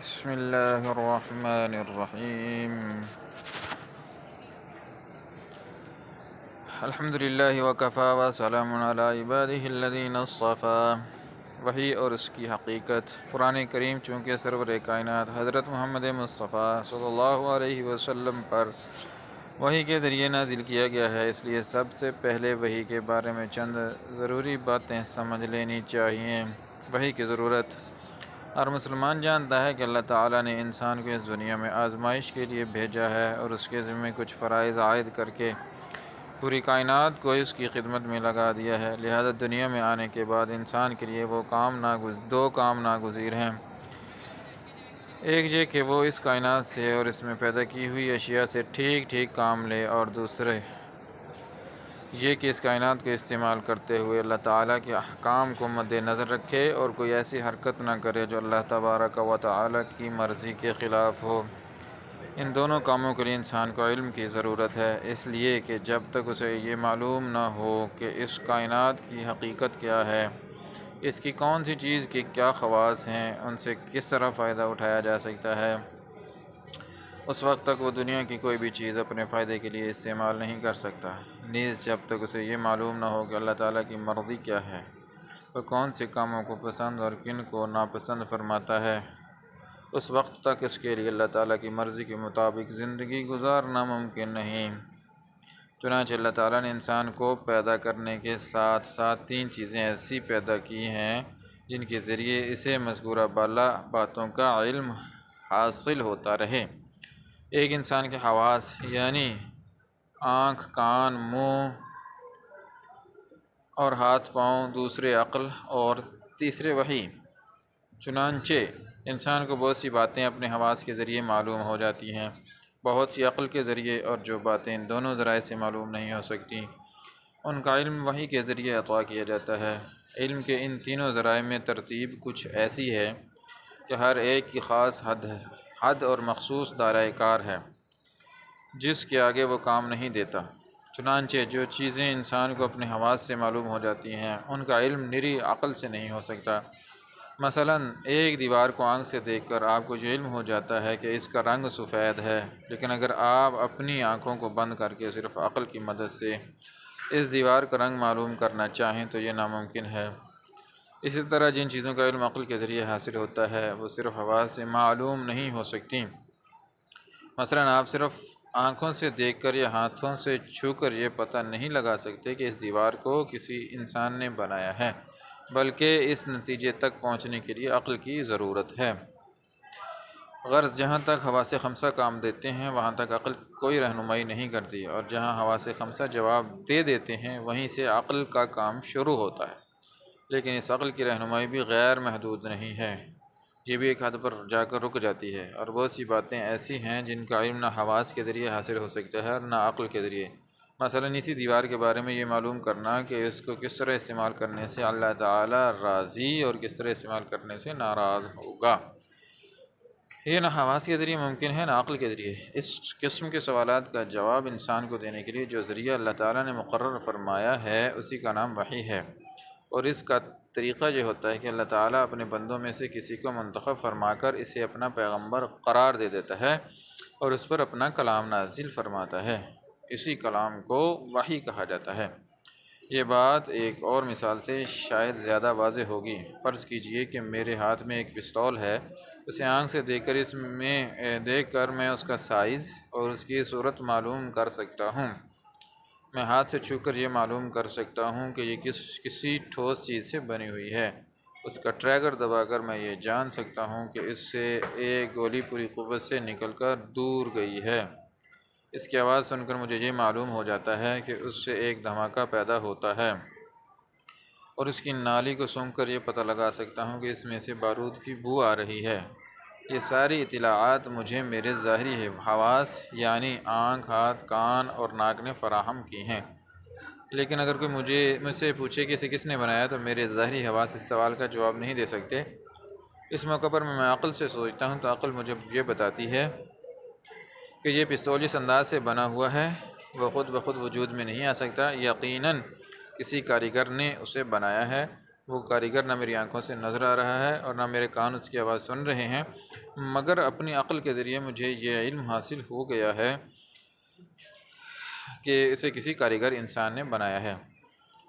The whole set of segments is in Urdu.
بسم اللہ الرحمن الرحیم الحمد للہ وکفی وسلام علی عبادہ الذین اصطفی۔ وحی اور اس کی حقیقت۔ قرآن کریم چونکہ سرور کائنات حضرت محمد مصطفیٰ صلی اللہ علیہ وسلم پر وحی کے ذریعے نازل کیا گیا ہے، اس لیے سب سے پہلے وحی کے بارے میں چند ضروری باتیں سمجھ لینی چاہیے۔ وحی کی ضرورت۔ ہر مسلمان جانتا ہے کہ اللہ تعالیٰ نے انسان کو اس دنیا میں آزمائش کے لیے بھیجا ہے اور اس کے ذمہ کچھ فرائض عائد کر کے پوری کائنات کو اس کی خدمت میں لگا دیا ہے، لہذا دنیا میں آنے کے بعد انسان کے لیے دو کام ناگزیر ہیں۔ ایک یہ کہ وہ اس کائنات سے اور اس میں پیدا کی ہوئی اشیاء سے ٹھیک کام لے، اور دوسرے یہ کہ اس کائنات کو استعمال کرتے ہوئے اللہ تعالیٰ کے احکام کو مد نظر رکھے اور کوئی ایسی حرکت نہ کرے جو اللہ تبارک و تعالیٰ کی مرضی کے خلاف ہو۔ ان دونوں کاموں کے لیے انسان کو علم کی ضرورت ہے، اس لیے کہ جب تک اسے یہ معلوم نہ ہو کہ اس کائنات کی حقیقت کیا ہے، اس کی کون سی چیز کے کیا خواص ہیں، ان سے کس طرح فائدہ اٹھایا جا سکتا ہے، اس وقت تک وہ دنیا کی کوئی بھی چیز اپنے فائدے کے لیے استعمال نہیں کر سکتا۔ نیز جب تک اسے یہ معلوم نہ ہو کہ اللہ تعالیٰ کی مرضی کیا ہے، وہ کون سے کاموں کو پسند اور کن کو ناپسند فرماتا ہے، اس وقت تک اس کے لیے اللہ تعالیٰ کی مرضی کے مطابق زندگی گزارنا ممکن نہیں۔ چنانچہ اللہ تعالیٰ نے انسان کو پیدا کرنے کے ساتھ ساتھ تین چیزیں ایسی پیدا کی ہیں جن کے ذریعے اسے مذکورہ بالا باتوں کا علم حاصل ہوتا رہے۔ ایک انسان کے حواس یعنی آنکھ، کان، منہ اور ہاتھ پاؤں، دوسرے عقل اور تیسرے وحی۔ چنانچہ انسان کو بہت سی باتیں اپنے حواس کے ذریعے معلوم ہو جاتی ہیں، بہت سی عقل کے ذریعے، اور جو باتیں ان دونوں ذرائع سے معلوم نہیں ہو سکتی ان کا علم وحی کے ذریعے عطا کیا جاتا ہے۔ علم کے ان تینوں ذرائع میں ترتیب کچھ ایسی ہے کہ ہر ایک کی خاص حد اور مخصوص دائرۂ کار ہے جس کے آگے وہ کام نہیں دیتا۔ چنانچہ جو چیزیں انسان کو اپنے حواس سے معلوم ہو جاتی ہیں ان کا علم نری عقل سے نہیں ہو سکتا۔ مثلاً ایک دیوار کو آنکھ سے دیکھ کر آپ کو یہ علم ہو جاتا ہے کہ اس کا رنگ سفید ہے، لیکن اگر آپ اپنی آنکھوں کو بند کر کے صرف عقل کی مدد سے اس دیوار کا رنگ معلوم کرنا چاہیں تو یہ ناممکن ہے۔ اسی طرح جن چیزوں کا علم عقل کے ذریعے حاصل ہوتا ہے وہ صرف حواس سے معلوم نہیں ہو سکتی۔ مثلاً آپ صرف آنکھوں سے دیکھ کر یا ہاتھوں سے چھو کر یہ پتہ نہیں لگا سکتے کہ اس دیوار کو کسی انسان نے بنایا ہے، بلکہ اس نتیجے تک پہنچنے کے لیے عقل کی ضرورت ہے۔ غرض جہاں تک حواس خمسہ کام دیتے ہیں وہاں تک عقل کوئی رہنمائی نہیں کرتی، اور جہاں حواس خمسہ جواب دے دیتے ہیں وہیں سے عقل کا کام شروع ہوتا ہے، لیکن اس عقل کی رہنمائی بھی غیر محدود نہیں ہے، یہ بھی ایک حد پر جا کر رک جاتی ہے، اور بہت سی باتیں ایسی ہیں جن کا علم نہ حواس کے ذریعے حاصل ہو سکتا ہے اور نہ عقل کے ذریعے۔ مثلاً اسی دیوار کے بارے میں یہ معلوم کرنا کہ اس کو کس طرح استعمال کرنے سے اللہ تعالیٰ راضی اور کس طرح استعمال کرنے سے ناراض ہوگا، یہ نہ حواس کے ذریعے ممکن ہے نہ عقل کے ذریعے۔ اس قسم کے سوالات کا جواب انسان کو دینے کے لیے جو ذریعہ اللہ تعالیٰ نے مقرر فرمایا ہے اسی کا نام وحی ہے، اور اس کا طریقہ یہ ہوتا ہے کہ اللہ تعالیٰ اپنے بندوں میں سے کسی کو منتخب فرما کر اسے اپنا پیغمبر قرار دے دیتا ہے اور اس پر اپنا کلام نازل فرماتا ہے، اسی کلام کو وحی کہا جاتا ہے۔ یہ بات ایک اور مثال سے شاید زیادہ واضح ہوگی۔ فرض کیجئے کہ میرے ہاتھ میں ایک پستول ہے، اسے آنکھ سے دیکھ کر میں اس کا سائز اور اس کی صورت معلوم کر سکتا ہوں۔ میں ہاتھ سے چھو کر یہ معلوم کر سکتا ہوں کہ یہ کسی ٹھوس چیز سے بنی ہوئی ہے۔ اس کا ٹریگر دبا کر میں یہ جان سکتا ہوں کہ اس سے ایک گولی پوری قوت سے نکل کر دور گئی ہے۔ اس کی آواز سن کر مجھے یہ معلوم ہو جاتا ہے کہ اس سے ایک دھماکہ پیدا ہوتا ہے، اور اس کی نالی کو سونگھ کر یہ پتہ لگا سکتا ہوں کہ اس میں سے بارود کی بو آ رہی ہے۔ یہ ساری اطلاعات مجھے میرے ظاہری حواس یعنی آنکھ، ہاتھ، کان اور ناک نے فراہم کی ہیں، لیکن اگر کوئی مجھ سے پوچھے کہ اسے کس نے بنایا تو میرے ظاہری حواس اس سوال کا جواب نہیں دے سکتے۔ اس موقع پر میں عقل سے سوچتا ہوں تو عقل مجھے یہ بتاتی ہے کہ یہ پستول جس انداز سے بنا ہوا ہے وہ خود بخود وجود میں نہیں آ سکتا، یقیناً کسی کاریگر نے اسے بنایا ہے، وہ کاریگر نہ میری آنکھوں سے نظر آ رہا ہے اور نہ میرے کان اس کی آواز سن رہے ہیں، مگر اپنی عقل کے ذریعے مجھے یہ علم حاصل ہو گیا ہے کہ اسے کسی کاریگر انسان نے بنایا ہے۔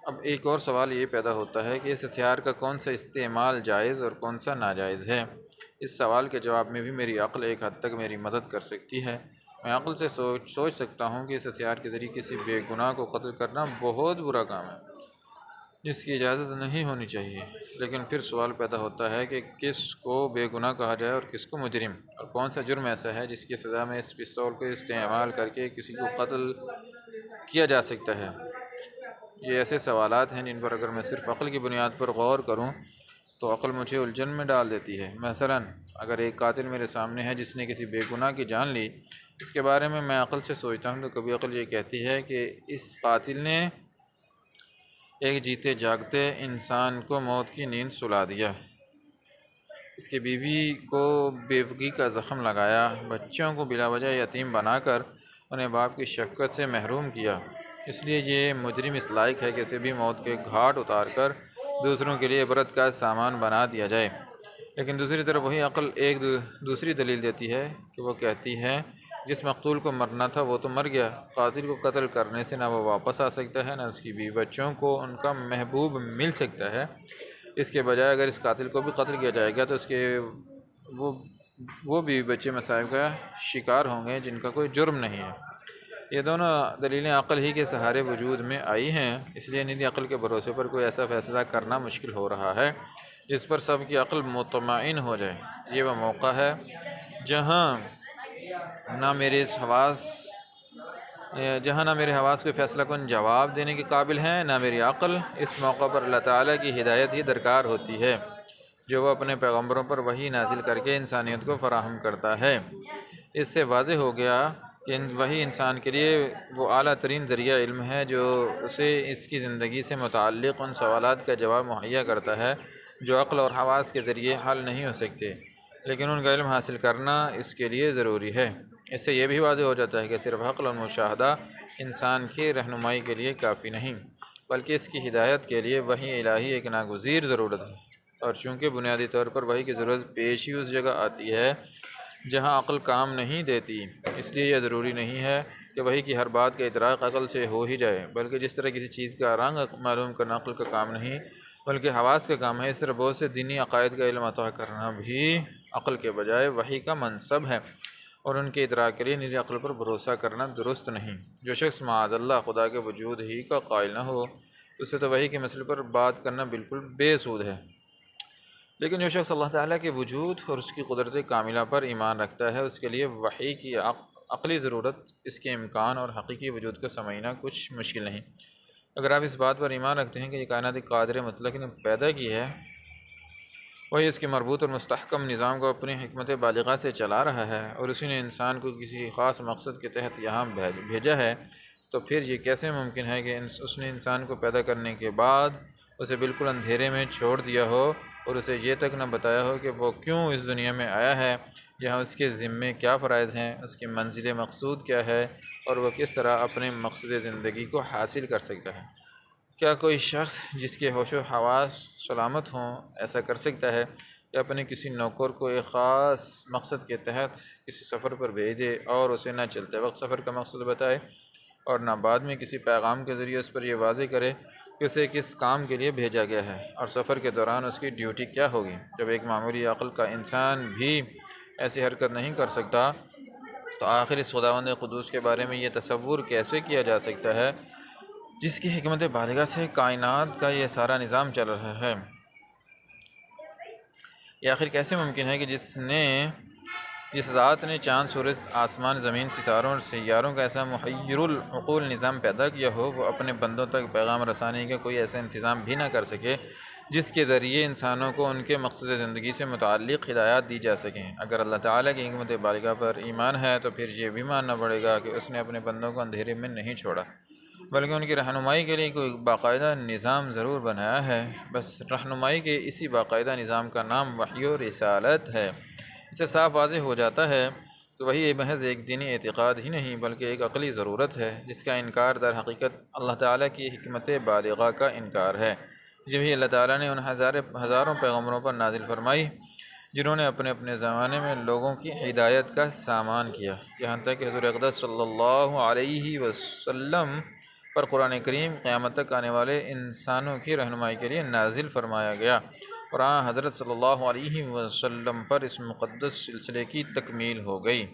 اب ایک اور سوال یہ پیدا ہوتا ہے کہ اس ہتھیار کا کون سا استعمال جائز اور کون سا ناجائز ہے؟ اس سوال کے جواب میں بھی میری عقل ایک حد تک میری مدد کر سکتی ہے۔ میں عقل سے سوچ سکتا ہوں کہ اس ہتھیار کے ذریعے کسی بے گناہ کو قتل کرنا بہت برا کام ہے، جس کی اجازت نہیں ہونی چاہیے۔ لیکن پھر سوال پیدا ہوتا ہے کہ کس کو بے گناہ کہا جائے اور کس کو مجرم، اور کون سا جرم ایسا ہے جس کی سزا میں اس پستول کو استعمال کر کے کسی کو قتل کیا جا سکتا ہے۔ یہ ایسے سوالات ہیں جن پر اگر میں صرف عقل کی بنیاد پر غور کروں تو عقل مجھے الجھن میں ڈال دیتی ہے۔ مثلاً اگر ایک قاتل میرے سامنے ہے جس نے کسی بے گناہ کی جان لی، اس کے بارے میں عقل سے سوچتا ہوں تو کبھی عقل یہ کہتی ہے کہ اس قاتل نے ایک جیتے جاگتے انسان کو موت کی نیند سلا دیا، اس کی بیوی کو بیوگی کا زخم لگایا، بچوں کو بلا وجہ یتیم بنا کر انہیں باپ کی شفقت سے محروم کیا، اس لیے یہ مجرم اس لائق ہے کہ اسے بھی موت کے گھاٹ اتار کر دوسروں کے لیے عبرت کا سامان بنا دیا جائے۔ لیکن دوسری طرف وہی عقل ایک دوسری دلیل دیتی ہے کہ وہ کہتی ہے جس مقتول کو مرنا تھا وہ تو مر گیا، قاتل کو قتل کرنے سے نہ وہ واپس آ سکتا ہے، نہ اس کی بیوی بچوں کو ان کا محبوب مل سکتا ہے۔ اس کے بجائے اگر اس قاتل کو بھی قتل کیا جائے گا تو اس کے وہ بیوی بچے مصائب کا شکار ہوں گے جن کا کوئی جرم نہیں ہے۔ یہ دونوں دلیلیں عقل ہی کے سہارے وجود میں آئی ہیں، اس لیے نجی عقل کے بھروسے پر کوئی ایسا فیصلہ کرنا مشکل ہو رہا ہے جس پر سب کی عقل مطمئن ہو جائے۔ یہ وہ موقع ہے جہاں نہ میرے حواس کوئی فیصلہ کن جواب دینے کے قابل ہیں، نہ میری عقل۔ اس موقع پر اللہ تعالیٰ کی ہدایت ہی درکار ہوتی ہے جو وہ اپنے پیغمبروں پر وحی نازل کر کے انسانیت کو فراہم کرتا ہے۔ اس سے واضح ہو گیا کہ وحی انسان کے لیے وہ اعلیٰ ترین ذریعہ علم ہے جو اسے اس کی زندگی سے متعلق ان سوالات کا جواب مہیا کرتا ہے جو عقل اور حواس کے ذریعے حل نہیں ہو سکتے، لیکن ان کا علم حاصل کرنا اس کے لیے ضروری ہے۔ اس سے یہ بھی واضح ہو جاتا ہے کہ صرف عقل اور مشاہدہ انسان کی رہنمائی کے لیے کافی نہیں، بلکہ اس کی ہدایت کے لیے وحی الہی ایک ناگزیر ضرورت ہے۔ اور چونکہ بنیادی طور پر وحی کی ضرورت پیش ہی اس جگہ آتی ہے جہاں عقل کام نہیں دیتی، اس لیے یہ ضروری نہیں ہے کہ وحی کی ہر بات کا ادراک عقل سے ہو ہی جائے، بلکہ جس طرح کسی چیز کا رنگ معلوم کرنا عقل کا کام نہیں بلکہ حواس کا کام ہے، اس طرح بہت سے دینی عقائد کا علم عطا کرنا بھی عقل کے بجائے وحی کا منصب ہے، اور ان کے ادراک کے لیے نجی عقل پر بھروسہ کرنا درست نہیں۔ جو شخص معاذ اللہ خدا کے وجود ہی کا قائل نہ ہو، اس سے تو وحی کے مسئلے پر بات کرنا بالکل بے سود ہے۔ لیکن جو شخص اللہ تعالیٰ کے وجود اور اس کی قدرت کاملہ پر ایمان رکھتا ہے، اس کے لیے وحی کی عقلی ضرورت، اس کے امکان اور حقیقی وجود کا سمجھنا کچھ مشکل نہیں۔ اگر آپ اس بات پر ایمان رکھتے ہیں کہ یہ کائنات قادر مطلق نے پیدا کی ہے، وہی اس کے مربوط اور مستحکم نظام کو اپنی حکمت بالغہ سے چلا رہا ہے، اور اسی نے انسان کو کسی خاص مقصد کے تحت یہاں بھیجا ہے، تو پھر یہ کیسے ممکن ہے کہ اس نے انسان کو پیدا کرنے کے بعد اسے بالکل اندھیرے میں چھوڑ دیا ہو اور اسے یہ تک نہ بتایا ہو کہ وہ کیوں اس دنیا میں آیا ہے، یہاں اس کے ذمے کیا فرائض ہیں، اس کی منزل مقصود کیا ہے، اور وہ کس طرح اپنے مقصد زندگی کو حاصل کر سکتا ہے۔ کیا کوئی شخص جس کے ہوش و حواس سلامت ہوں ایسا کر سکتا ہے کہ اپنے کسی نوکر کو ایک خاص مقصد کے تحت کسی سفر پر بھیجے اور اسے نہ چلتے وقت سفر کا مقصد بتائے اور نہ بعد میں کسی پیغام کے ذریعے اس پر یہ واضح کرے کہ اسے کس کام کے لیے بھیجا گیا ہے اور سفر کے دوران اس کی ڈیوٹی کیا ہوگی؟ جب ایک معمولی عقل کا انسان بھی ایسی حرکت نہیں کر سکتا تو آخر اس خداوند قدوس کے بارے میں یہ تصور کیسے کیا جا سکتا ہے جس کی حکمت بالغہ سے کائنات کا یہ سارا نظام چل رہا ہے؟ یہ آخر کیسے ممکن ہے کہ جس ذات نے چاند، سورج، آسمان، زمین، ستاروں اور سیاروں کا ایسا محیر العقول نظام پیدا کیا ہو، وہ اپنے بندوں تک پیغام رسانی کا کوئی ایسا انتظام بھی نہ کر سکے جس کے ذریعے انسانوں کو ان کے مقصد زندگی سے متعلق ہدایات دی جا سکیں؟ اگر اللہ تعالیٰ کی حکمت بالغہ پر ایمان ہے تو پھر یہ بھی ماننا پڑے گا کہ اس نے اپنے بندوں کو اندھیرے میں نہیں چھوڑا، بلکہ ان کی رہنمائی کے لیے کوئی باقاعدہ نظام ضرور بنایا ہے۔ بس رہنمائی کے اسی باقاعدہ نظام کا نام وحی و رسالت ہے۔ اس سے صاف واضح ہو جاتا ہے کہ وحی محض ایک دینی اعتقاد ہی نہیں بلکہ ایک عقلی ضرورت ہے جس کا انکار در حقیقت اللہ تعالیٰ کی حکمت بالغہ کا انکار ہے۔ جب ہی اللہ تعالیٰ نے ان ہزاروں پیغمبروں پر نازل فرمائی جنہوں نے اپنے اپنے زمانے میں لوگوں کی ہدایت کا سامان کیا، یہاں تک کہ حضور اقدس صلی اللہ علیہ وسلم پر قرآن کریم قیامت تک آنے والے انسانوں کی رہنمائی کے لیے نازل فرمایا گیا، اور حضرت صلی اللہ علیہ وسلم پر اس مقدس سلسلے کی تکمیل ہو گئی۔